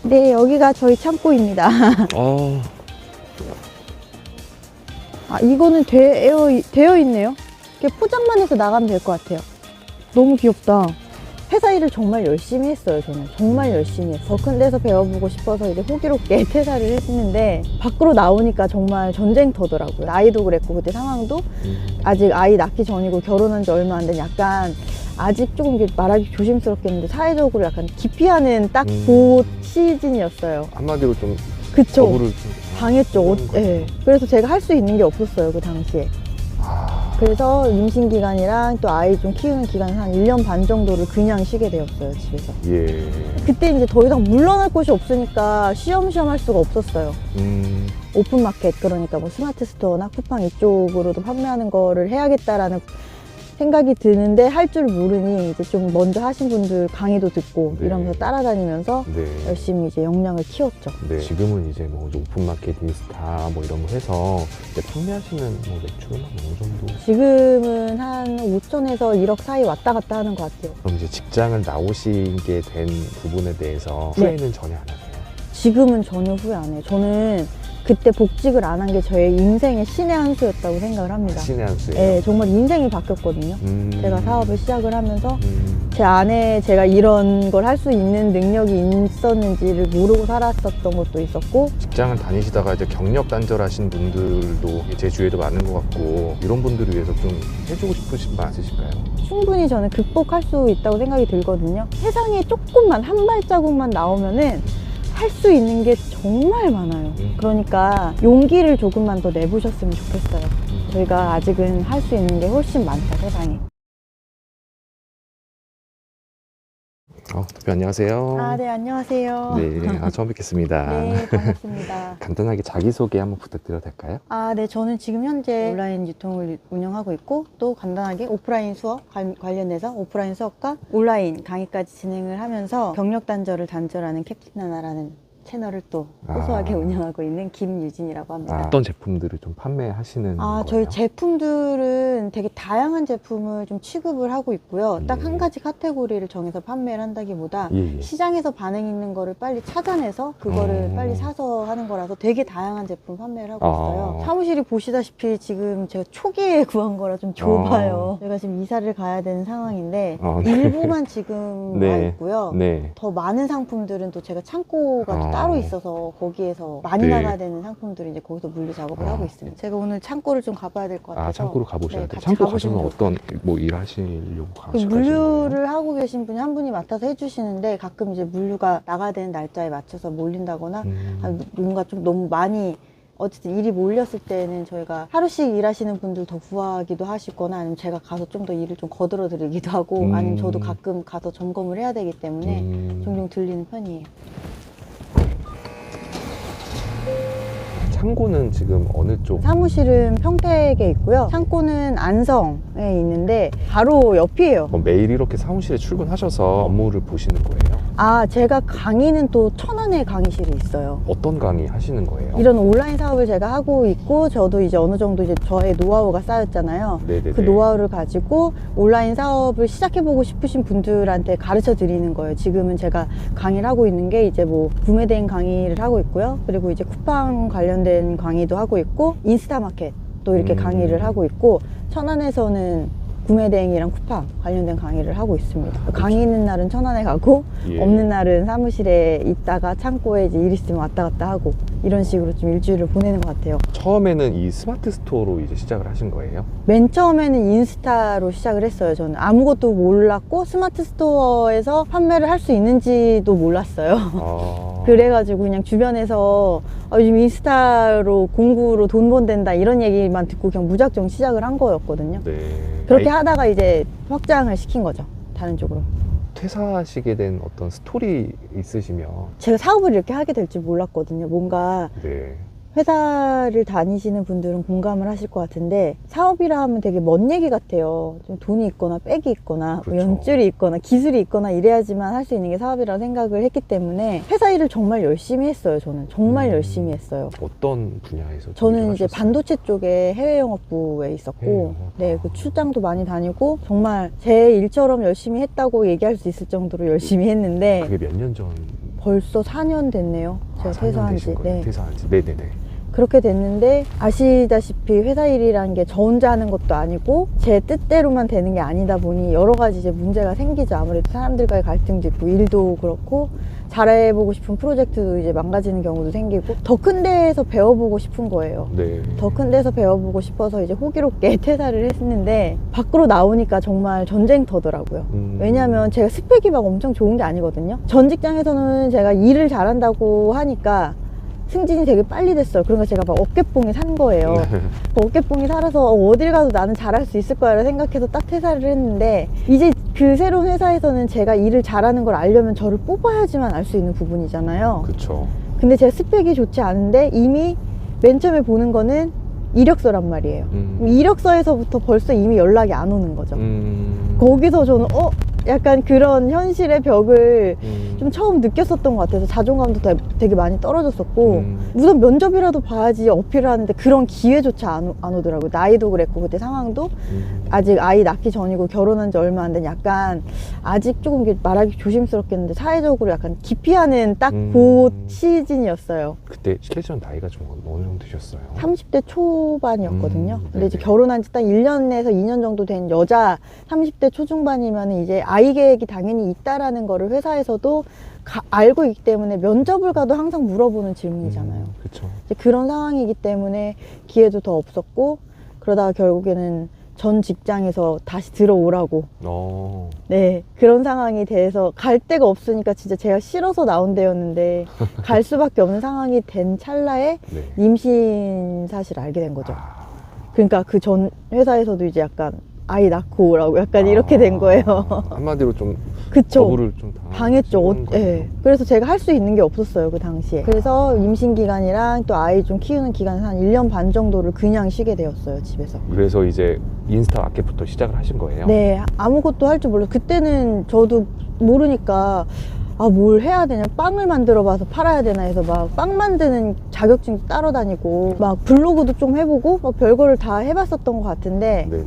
네, 여기가 저희 창고입니다. 아, 이거는 되어 있네요. 이렇게 포장만 해서 나가면 될 것 같아요. 너무 귀엽다. 회사 일을 정말 열심히 했어요. 저는 정말 열심히 했어요. 더 큰 데서 배워보고 싶어서 이제 호기롭게 퇴사를 했는데 밖으로 나오니까 정말 전쟁터더라고요. 나이도 그랬고 그때 상황도 아직 아이 낳기 전이고 결혼한 지 얼마 안 된 약간 아직 조금 말하기 조심스럽겠는데 사회적으로 약간 기피하는 딱 그 시즌이었어요. 한마디로 좀 그쵸. 거부를 좀 당했죠. 네. 그래서 제가 할 수 있는 게 없었어요. 그 당시에. 그래서 임신 기간이랑 또 아이 좀 키우는 기간 한 1년 반 정도를 그냥 쉬게 되었어요, 집에서. 예. 그때 이제 더 이상 물러날 곳이 없으니까 쉬엄쉬엄 할 수가 없었어요. 오픈마켓, 그러니까 뭐 스마트 스토어나 쿠팡 이쪽으로도 판매하는 거를 해야겠다라는 생각이 드는데 할 줄 모르니 이제 좀 먼저 하신 분들 강의도 듣고 네. 이러면서 따라다니면서 네. 열심히 이제 역량을 키웠죠. 네. 지금은 이제 뭐 오픈마켓, 인스타 뭐 이런 거 해서 이제 판매하시는 뭐 매출은 한 어느 정도? 지금은 한 5천에서 1억 사이 왔다 갔다 하는 것 같아요. 그럼 이제 직장을 나오시게 된 부분에 대해서 네. 후회는 전혀 안 하세요? 지금은 전혀 후회 안 해요. 저는 그때 복직을 안 한 게 저의 인생의 신의 한 수였다고 생각을 합니다. 신의 한 수예요? 네, 정말 인생이 바뀌었거든요. 제가 사업을 시작을 하면서 제 안에 제가 이런 걸 할 수 있는 능력이 있었는지를 모르고 살았었던 것도 있었고, 직장을 다니시다가 이제 경력 단절하신 분들도 제 주위에도 많은 것 같고, 이런 분들을 위해서 좀 해주고 싶으신 말 있으실까요? 충분히 저는 극복할 수 있다고 생각이 들거든요. 세상에 조금만 한 발자국만 나오면은 할 수 있는 게 정말 많아요. 그러니까 용기를 조금만 더 내보셨으면 좋겠어요. 저희가 아직은 할 수 있는 게 훨씬 많다, 세상에. 대표 안녕하세요. 아, 네, 안녕하세요. 네, 처음 뵙겠습니다. 네, 반갑습니다. 간단하게 자기소개 한번 부탁드려도 될까요? 아, 네, 저는 지금 현재 온라인 유통을 운영하고 있고, 또 간단하게 오프라인 수업 관련해서 오프라인 수업과 온라인 강의까지 진행을 하면서 경력 단절하는 캡틴 하나라는 채널을 또 소소하게 운영하고 있는 김유진이라고 합니다. 어떤 제품들을 좀 판매하시는 거예요? 저희 제품들은 되게 다양한 제품을 좀 취급을 하고 있고요. 딱 한 가지 카테고리를 정해서 판매를 한다기보다 시장에서 반응 있는 거를 빨리 찾아내서 그거를 빨리 사서 하는 거라서 되게 다양한 제품 판매를 하고 있어요. 사무실이 보시다시피 지금 제가 초기에 구한 거라 좀 좁아요. 제가 지금 이사를 가야 되는 상황인데 일부만 지금 와 있고요. 더 많은 상품들은 또 제가 창고가 또 따로 있어서 거기에서 많이 나가야 되는 상품들을 이제 거기서 물류 작업을 하고 있습니다. 제가 오늘 창고를 좀 가봐야 될 것 같아서. 창고로 가보셔야 돼요? 같이 창고 가시면 가보시면 어떤 뭐 일 하시려고 가시는 거예요? 물류를 하고 계신 분이 한 분이 맡아서 해주시는데, 가끔 이제 물류가 나가야 되는 날짜에 맞춰서 몰린다거나 뭔가 좀 너무 많이 어쨌든 일이 몰렸을 때는 저희가 하루씩 일하시는 분들 더 구하기도 하시거나, 아니면 제가 가서 좀 더 일을 좀 거들어 드리기도 하고, 아니면 저도 가끔 가서 점검을 해야 되기 때문에 종종 들리는 편이에요. 창고는 지금 어느 쪽? 사무실은 평택에 있고요. 창고는 안성에 있는데 바로 옆이에요. 매일 이렇게 사무실에 출근하셔서 업무를 보시는 거예요? 제가 강의는 또 천안에 강의실이 있어요. 어떤 강의 하시는 거예요? 이런 온라인 사업을 제가 하고 있고, 저도 이제 어느 정도 이제 저의 노하우가 쌓였잖아요. 네네네. 그 노하우를 가지고 온라인 사업을 시작해보고 싶으신 분들한테 가르쳐 드리는 거예요. 지금은 제가 강의를 하고 있는 게 이제 뭐 구매대행 강의를 하고 있고요. 그리고 이제 쿠팡 관련된 강의도 하고 있고, 인스타마켓도 이렇게 강의를 하고 있고, 천안에서는 구매대행이랑 쿠팡 관련된 강의를 하고 있습니다. 강의 있는 날은 천안에 가고, 없는 날은 사무실에 있다가 창고에 이제 일 있으면 왔다 갔다 하고, 이런 식으로 좀 일주일을 보내는 것 같아요. 처음에는 이 스마트 스토어로 이제 시작을 하신 거예요? 맨 처음에는 인스타로 시작을 했어요. 저는 아무것도 몰랐고 스마트 스토어에서 판매를 할 수 있는지도 몰랐어요. 그래가지고 그냥 주변에서 요즘 인스타로 공구로 돈 번댄다 이런 얘기만 듣고 그냥 무작정 시작을 한 거였거든요. 그렇게 하다가 이제 확장을 시킨 거죠, 다른 쪽으로. 퇴사하시게 된 어떤 스토리 있으시면? 제가 사업을 이렇게 하게 될 줄 몰랐거든요. 뭔가 회사를 다니시는 분들은 공감을 하실 것 같은데, 사업이라 하면 되게 먼 얘기 같아요. 좀 돈이 있거나 백이 있거나 뭐 연줄이 있거나 기술이 있거나 이래야지만 할 수 있는 게 사업이라고 생각을 했기 때문에 회사 일을 정말 열심히 했어요. 저는 정말 열심히 했어요. 어떤 분야에서? 저는 이제 반도체 쪽에 해외 영업부에 있었고, 그 출장도 많이 다니고 정말 제 일처럼 열심히 했다고 얘기할 수 있을 정도로 열심히 했는데. 그게 몇 년 전? 벌써 4년 됐네요. 제가 4년 퇴사한 되신 지. 거예요? 네. 퇴사한 지. 네네네. 그렇게 됐는데 아시다시피 회사 일이라는 게 저 혼자 하는 것도 아니고 제 뜻대로만 되는 게 아니다 보니 여러 가지 이제 문제가 생기죠. 아무래도 사람들과의 갈등도 있고 일도 그렇고 잘해보고 싶은 프로젝트도 이제 망가지는 경우도 생기고 더 큰 데에서 배워보고 싶은 거예요. 네. 더 큰 데서 배워보고 싶어서 이제 호기롭게 퇴사를 했는데 밖으로 나오니까 정말 전쟁터더라고요. 왜냐면 제가 스펙이 막 엄청 좋은 게 아니거든요. 전 직장에서는 제가 일을 잘한다고 하니까 승진이 되게 빨리 됐어요. 그러니까 제가 막 어깨뽕이 산 거예요. 어깨뽕이 살아서 어딜 가도 나는 잘할 수 있을 거야 라고 생각해서 딱 퇴사를 했는데 이제 그 새로운 회사에서는 제가 일을 잘하는 걸 알려면 저를 뽑아야지만 알 수 있는 부분이잖아요. 그쵸. 근데 제 스펙이 좋지 않은데 이미 맨 처음에 보는 거는 이력서란 말이에요. 이력서에서부터 벌써 이미 연락이 안 오는 거죠. 거기서 저는 약간 그런 현실의 벽을 좀 처음 느꼈었던 것 같아서 자존감도 되게 많이 떨어졌었고 우선 면접이라도 봐야지 어필을 하는데 그런 기회조차 안 오더라고요. 나이도 그랬고 그때 상황도 아직 아이 낳기 전이고 결혼한 지 얼마 안 된 약간 아직 조금 말하기 조심스럽겠는데 사회적으로 약간 기피하는 딱 그 시즌이었어요. 그때 실례지만 나이가 좀 어느 정도 되셨어요? 30대 초반이었거든요. 근데 이제 네네. 결혼한 지 딱 1년에서 2년 정도 된 여자 30대 초중반이면 이제 아이 계획이 당연히 있다라는 거를 회사에서도 알고 있기 때문에 면접을 가도 항상 물어보는 질문이잖아요. 그쵸. 이제 그런 상황이기 때문에 기회도 더 없었고 그러다가 결국에는 전 직장에서 다시 들어오라고 네 그런 상황이 돼서 갈 데가 없으니까 진짜 제가 싫어서 나온 데였는데 갈 수밖에 없는 상황이 된 찰나에 네. 임신 사실을 알게 된 거죠. 그러니까 그 전 회사에서도 이제 약간 아이 낳고 오라고 약간 이렇게 된 거예요. 한마디로 좀 그쵸. 거부를 좀 당했죠. 네. 그래서 제가 할 수 있는 게 없었어요 그 당시에. 그래서 임신 기간이랑 또 아이 좀 키우는 기간 한 1년 반 정도를 그냥 쉬게 되었어요 집에서. 그래서 이제 인스타 마켓부터 시작을 하신 거예요? 네, 아무것도 할 줄 몰라요. 그때는 저도 모르니까 뭘 해야 되냐, 빵을 만들어 봐서 팔아야 되나 해서 막 빵 만드는 자격증도 따러 다니고 막 블로그도 좀 해보고 막 별거를 다 해봤었던 것 같은데 네네.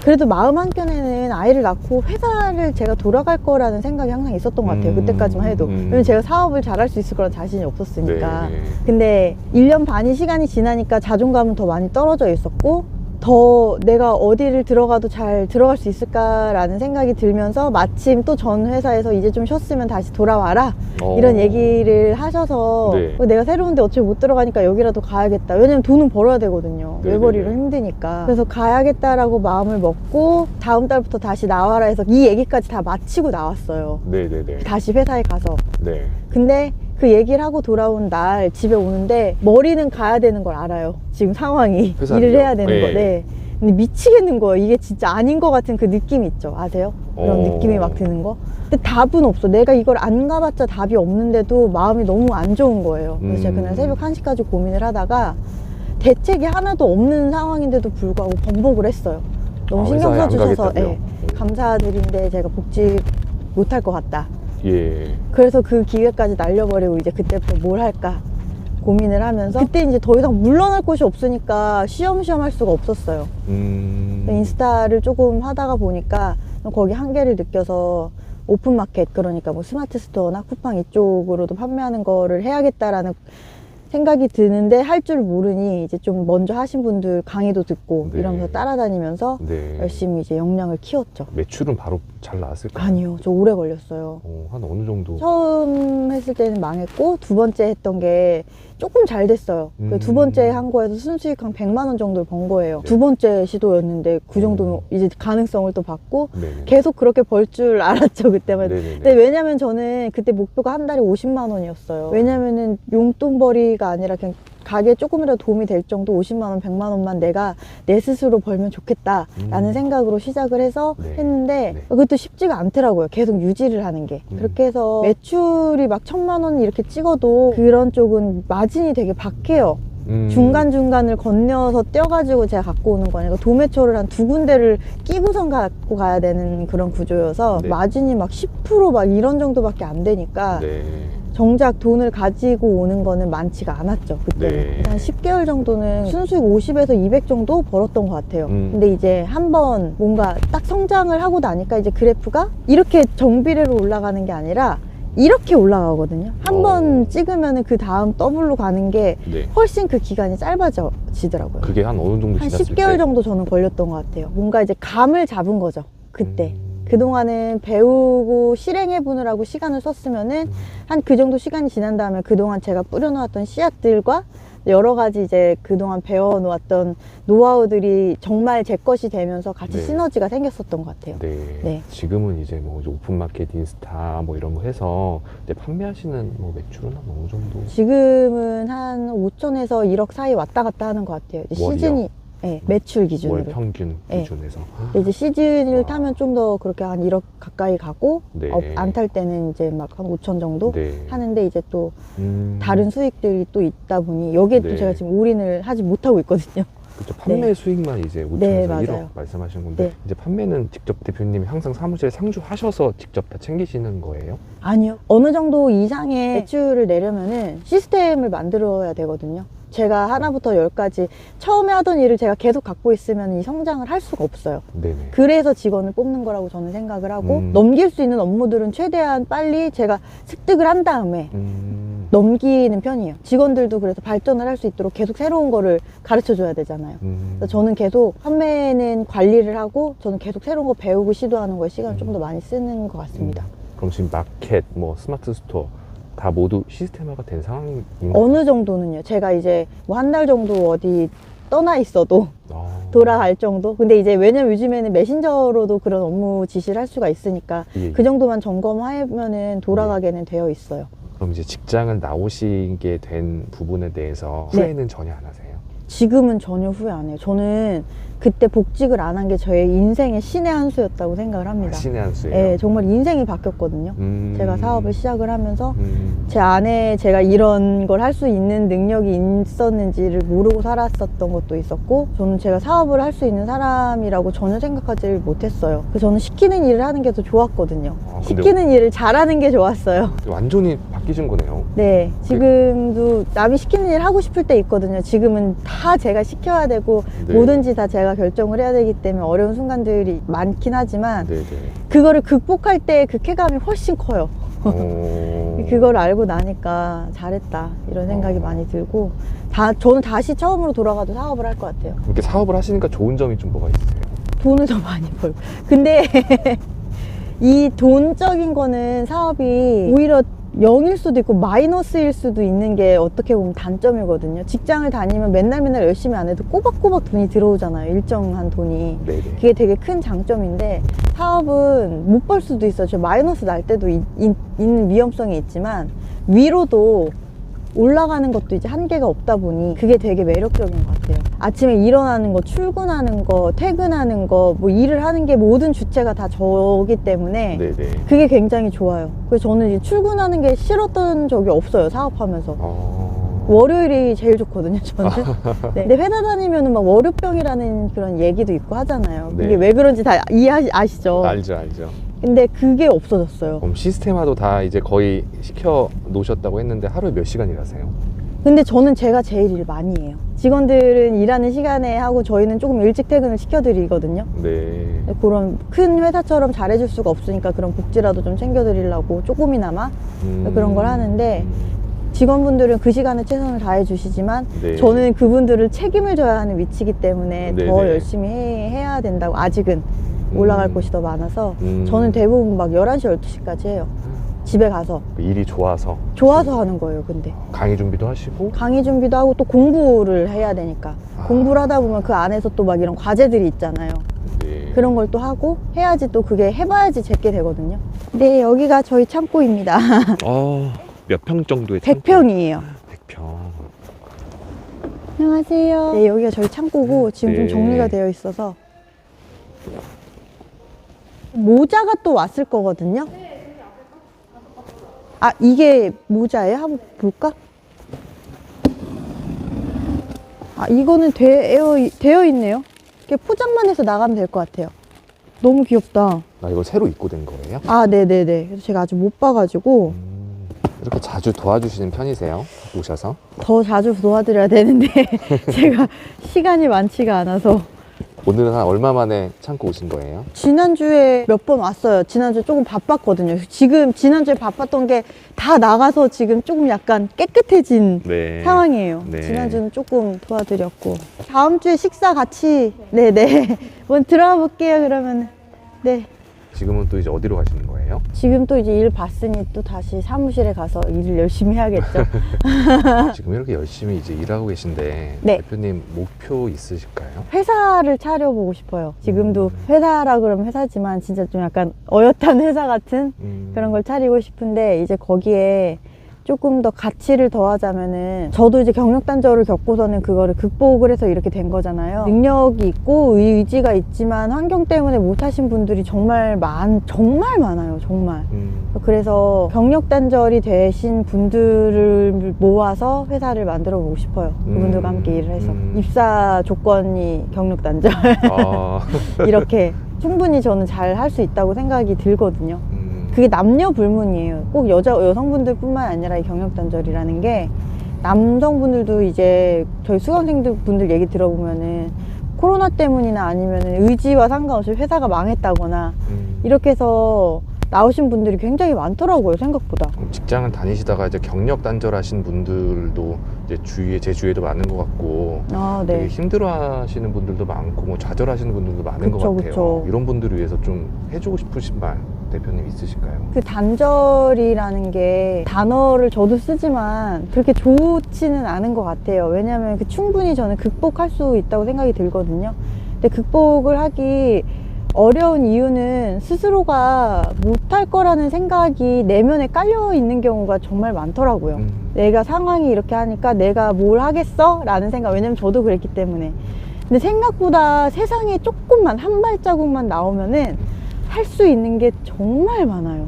그래도 마음 한켠에는 아이를 낳고 회사를 제가 돌아갈 거라는 생각이 항상 있었던 것 같아요. 그때까지만 해도. 왜냐면 제가 사업을 잘할 수 있을 거란 자신이 없었으니까. 네. 근데 1년 반이 시간이 지나니까 자존감은 더 많이 떨어져 있었고 더 내가 어디를 들어가도 잘 들어갈 수 있을까라는 생각이 들면서 마침 또 전 회사에서 이제 좀 쉬었으면 다시 돌아와라 이런 얘기를 하셔서 네. 내가 새로운 데 어차피 못 들어가니까 여기라도 가야겠다. 왜냐면 돈은 벌어야 되거든요. 네네네. 외벌이로 힘드니까. 그래서 가야겠다라고 마음을 먹고 다음 달부터 다시 나와라 해서 이 얘기까지 다 마치고 나왔어요. 네네네. 다시 회사에 가서. 네. 근데 그 얘기를 하고 돌아온 날 집에 오는데 머리는 가야 되는 걸 알아요. 지금 상황이. 회사를요? 일을 해야 되는 네. 거. 네. 근데 미치겠는 거예요. 이게 진짜 아닌 것 같은 그 느낌이 있죠. 아세요? 그런 느낌이 막 드는 거. 근데 답은 없어. 내가 이걸 안 가봤자 답이 없는데도 마음이 너무 안 좋은 거예요. 그래서 제가 그날 새벽 1시까지 고민을 하다가 대책이 하나도 없는 상황인데도 불구하고 번복을 했어요. 너무 신경 회사에 안 써주셔서 가겠다고요? 감사드린데 제가 복직 못할 것 같다. 예. 그래서 그 기회까지 날려버리고 이제 그때부터 뭘 할까 고민을 하면서 그때 이제 더 이상 물러날 곳이 없으니까 쉬엄쉬엄 할 수가 없었어요. 인스타를 조금 하다가 보니까 거기 한계를 느껴서 오픈마켓, 그러니까 뭐 스마트 스토어나 쿠팡 이쪽으로도 판매하는 거를 해야겠다라는 생각이 드는데 할 줄 모르니 이제 좀 먼저 하신 분들 강의도 듣고 네. 이러면서 따라다니면서 네. 열심히 이제 역량을 키웠죠. 매출은 바로 잘 나왔을까요? 아니요, 저 오래 걸렸어요. 한 어느 정도? 처음 했을 때는 망했고 두 번째 했던 게 조금 잘 됐어요. 그 두 번째 한 거에서 순수익 한 100만 원 정도를 번 거예요. 두 번째 시도였는데 그 정도면 이제 가능성을 또 받고 네네. 계속 그렇게 벌 줄 알았죠 그때만. 네네네. 근데 왜냐면 저는 그때 목표가 한 달에 50만 원이었어요. 왜냐면은 용돈벌이가 아니라 그냥 가게에 조금이라도 도움이 될 정도 50만 원, 100만 원만 내가 내 스스로 벌면 좋겠다라는 생각으로 시작을 해서 네. 했는데 네. 그것도 쉽지가 않더라고요. 계속 유지를 하는 게. 그렇게 해서 매출이 막 1,000만 원 이렇게 찍어도 그런 쪽은 마진이 되게 박해요. 중간중간을 건너서 떼어가지고 제가 갖고 오는 거니까 도매초를 한 두 군데를 끼고선 갖고 가야 되는 그런 구조여서 네. 마진이 막 10% 막 이런 정도밖에 안 되니까 네. 정작 돈을 가지고 오는 거는 많지가 않았죠 그때는. 네. 한 10개월 정도는 순수익 50에서 200 정도 벌었던 것 같아요. 근데 이제 한번 뭔가 딱 성장을 하고 나니까 이제 그래프가 이렇게 정비례로 올라가는 게 아니라 이렇게 올라가거든요. 한 번 찍으면 그 다음 더블로 가는 게 네. 훨씬 그 기간이 짧아지더라고요. 그게 한 어느 정도 한 지났을 10개월 때? 정도 저는 걸렸던 것 같아요. 뭔가 이제 감을 잡은 거죠. 그때. 그동안은 배우고 실행해 보느라고 시간을 썼으면은 한 그 정도 시간이 지난 다음에 그동안 제가 뿌려놓았던 씨앗들과 여러 가지 이제 그동안 배워놓았던 노하우들이 정말 제 것이 되면서 같이 네. 시너지가 생겼었던 것 같아요. 네. 네. 지금은 이제 뭐 이제 오픈마켓, 인스타 뭐 이런 거 해서 이제 판매하시는 뭐 매출은 한 어느 정도? 지금은 한 5천에서 1억 사이 왔다 갔다 하는 것 같아요. 이제 월이요? 시즌이 네, 매출 기준으로. 월 평균 네. 기준에서. 이제 시즌을 와. 타면 좀 더 그렇게 한 1억 가까이 가고 네. 안 탈 때는 이제 막 한 5천 정도 네. 하는데 이제 또 음. 다른 수익들이 또 있다 보니 여기에 네. 또 제가 지금 올인을 하지 못하고 있거든요. 그렇죠. 판매 수익만 이제 5천에서 네, 1억 맞아요. 말씀하시는 건데 네. 이제 판매는 직접 대표님이 항상 사무실에 상주하셔서 직접 다 챙기시는 거예요? 아니요. 어느 정도 이상의 매출을 내려면은 시스템을 만들어야 되거든요. 제가 하나부터 열까지 처음에 하던 일을 제가 계속 갖고 있으면 이 성장을 할 수가 없어요. 네네. 그래서 직원을 뽑는 거라고 저는 생각을 하고 음. 넘길 수 있는 업무들은 최대한 빨리 제가 습득을 한 다음에 넘기는 편이에요. 직원들도 그래서 발전을 할 수 있도록 계속 새로운 거를 가르쳐 줘야 되잖아요. 그래서 저는 계속 판매는 관리를 하고 저는 계속 새로운 거 배우고 시도하는 거에 시간을 좀 더 많이 쓰는 것 같습니다. 그럼 지금 마켓, 뭐 스마트 스토어 다 모두 시스템화가 된 상황인가요? 어느 정도는요. 제가 이제 뭐 한 달 정도 어디 떠나 있어도 아. 돌아갈 정도? 근데 이제 왜냐면 요즘에는 메신저로도 그런 업무 지시를 할 수가 있으니까 예, 예. 그 정도만 점검하면은 돌아가게는 되어 있어요. 그럼 이제 직장을 나오시게 된 부분에 대해서 네. 후회는 전혀 안 하세요? 지금은 전혀 후회 안 해요. 저는 그때 복직을 안 한 게 저의 인생의 신의 한 수였다고 생각을 합니다. 신의 한 수예요? 네, 정말 인생이 바뀌었거든요. 제가 사업을 시작을 하면서 제 안에 제가 이런 걸 할 수 있는 능력이 있었는지를 모르고 살았었던 것도 있었고 저는 제가 사업을 할 수 있는 사람이라고 전혀 생각하지 못했어요. 그래서 저는 시키는 일을 하는 게 더 좋았거든요. 아, 근데 시키는 일을 잘하는 게 좋았어요. 완전히 바뀌신 거네요. 네, 지금도 남이 시키는 일 하고 싶을 때 있거든요. 지금은 다 제가 시켜야 되고 네. 뭐든지 다 제가 결정을 해야 되기 때문에 어려운 순간들이 많긴 하지만 네네. 그거를 극복할 때 그 쾌감이 훨씬 커요. 어... 그걸 알고 나니까 잘했다 이런 생각이 많이 들고 저는 다시 처음으로 돌아가도 사업을 할 것 같아요. 이렇게 사업을 하시니까 좋은 점이 좀 뭐가 있으세요? 돈을 더 많이 벌고 근데 이 돈적인 거는 사업이 오히려 0일 수도 있고 마이너스일 수도 있는 게 어떻게 보면 단점이거든요. 직장을 다니면 맨날 열심히 안 해도 꼬박꼬박 돈이 들어오잖아요. 일정한 돈이. 네네. 그게 되게 큰 장점인데 사업은 못 벌 수도 있어요. 저 마이너스 날 때도 있는 위험성이 있지만 위로도 올라가는 것도 이제 한계가 없다 보니 그게 되게 매력적인 것 같아요. 아침에 일어나는 거, 출근하는 거, 퇴근하는 거, 뭐 일을 하는 게 모든 주체가 다 저기 때문에 네네. 그게 굉장히 좋아요. 그래서 저는 이제 출근하는 게 싫었던 적이 없어요. 사업하면서. 월요일이 제일 좋거든요, 저는. 네. 근데 회사 다니면은 막 월요병이라는 그런 얘기도 있고 하잖아요. 네. 그게 왜 그런지 다 아시죠? 알죠. 근데 그게 없어졌어요. 그럼 시스템화도 다 이제 거의 시켜 놓으셨다고 했는데 하루에 몇 시간 일하세요? 근데 저는 제가 제일 일 많이 해요. 직원들은 일하는 시간에 하고 저희는 조금 일찍 퇴근을 시켜드리거든요. 네. 그런 큰 회사처럼 잘해줄 수가 없으니까 그런 복지라도 좀 챙겨드리려고 조금이나마 그런 걸 하는데 직원분들은 그 시간에 최선을 다해 주시지만 네. 저는 그분들을 책임을 져야 하는 위치이기 때문에 네네. 더 열심히 해야 된다고 아직은 올라갈 곳이 더 많아서 저는 대부분 막 11시, 12시까지 해요. 집에 가서. 일이 좋아서 하는 거예요, 근데. 강의 준비도 하시고 강의 준비도 하고 또 공부를 해야 되니까. 공부를 하다 보면 그 안에서 또 막 이런 과제들이 있잖아요. 네. 그런 걸 또 하고 해야지 또 그게 해봐야지 제게 되거든요. 네, 여기가 저희 창고입니다. 몇 평 정도의 100평이에요. 100평. 안녕하세요. 네, 여기가 저희 창고고 지금 네. 좀 정리가 되어 있어서 모자가 또 왔을 거거든요. 아, 이게 모자예요? 한번 볼까? 아, 이거는 되어 있네요. 이렇게 포장만 해서 나가면 될 것 같아요. 너무 귀엽다. 이거 새로 입고된 거예요? 아, 네네네. 그래서 제가 아직 못 봐가지고 이렇게 자주 도와주시는 편이세요? 오셔서? 더 자주 도와드려야 되는데 제가 시간이 많지가 않아서 오늘은 한 얼마 만에 참고 오신 거예요? 지난주에 몇 번 왔어요. 지난주에 조금 바빴거든요. 지금 지난주에 바빴던 게 다 나가서 지금 조금 약간 깨끗해진 네. 상황이에요. 네. 지난주는 조금 도와드렸고. 다음 주에 식사 같이, 네네. 먼저 들어가 볼게요, 그러면. 네. 지금은 또 이제 어디로 가시는 거예요? 지금 또 이제 일 봤으니 또 다시 사무실에 가서 일을 열심히 해야겠죠. 지금 이렇게 열심히 이제 일하고 계신데 네. 대표님 목표 있으실까요? 회사를 차려보고 싶어요. 지금도 회사라 그러면 회사지만 진짜 좀 약간 어엿한 회사 같은 그런 걸 차리고 싶은데, 이제 거기에 조금 더 가치를 더하자면은, 저도 이제 경력 단절을 겪고서는 그거를 극복을 해서 이렇게 된 거잖아요. 능력이 있고 의지가 있지만 환경 때문에 못하신 분들이 정말 많아요. 정말. 그래서 경력 단절이 되신 분들을 모아서 회사를 만들어 보고 싶어요. 그분들과 함께 일을 해서. 입사 조건이 경력 단절. 이렇게 충분히 저는 잘 할 수 있다고 생각이 들거든요. 그게 남녀 불문이에요. 꼭 여성분들 뿐만 아니라 이 경력 단절이라는 게, 남성분들도 이제 저희 수강생들 분들 얘기 들어보면은 코로나 때문이나 아니면은 의지와 상관없이 회사가 망했다거나 이렇게 해서 나오신 분들이 굉장히 많더라고요, 생각보다. 직장을 다니시다가 이제 경력 단절하신 분들도 이제 제 주위에도 많은 것 같고, 되게 네. 힘들어하시는 분들도 많고, 뭐 좌절하시는 분들도 많은 것 같아요. 그쵸. 이런 분들을 위해서 좀 해주고 싶으신 말 대표님 있으실까요? 그 단절이라는 게 단어를 저도 쓰지만 그렇게 좋지는 않은 것 같아요. 왜냐하면 충분히 저는 극복할 수 있다고 생각이 들거든요. 근데 극복을 하기 어려운 이유는 스스로가 못할 거라는 생각이 내면에 깔려 있는 경우가 정말 많더라고요. 내가 상황이 이렇게 하니까 내가 뭘 하겠어? 라는 생각. 왜냐면 저도 그랬기 때문에. 근데 생각보다 세상에 조금만, 한 발자국만 나오면은 할 수 있는 게 정말 많아요.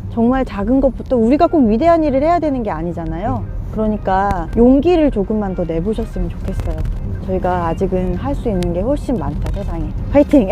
정말 작은 것부터, 우리가 꼭 위대한 일을 해야 되는 게 아니잖아요. 그러니까 용기를 조금만 더 내보셨으면 좋겠어요. 저희가 아직은 할 수 있는 게 훨씬 많다, 세상에. 화이팅!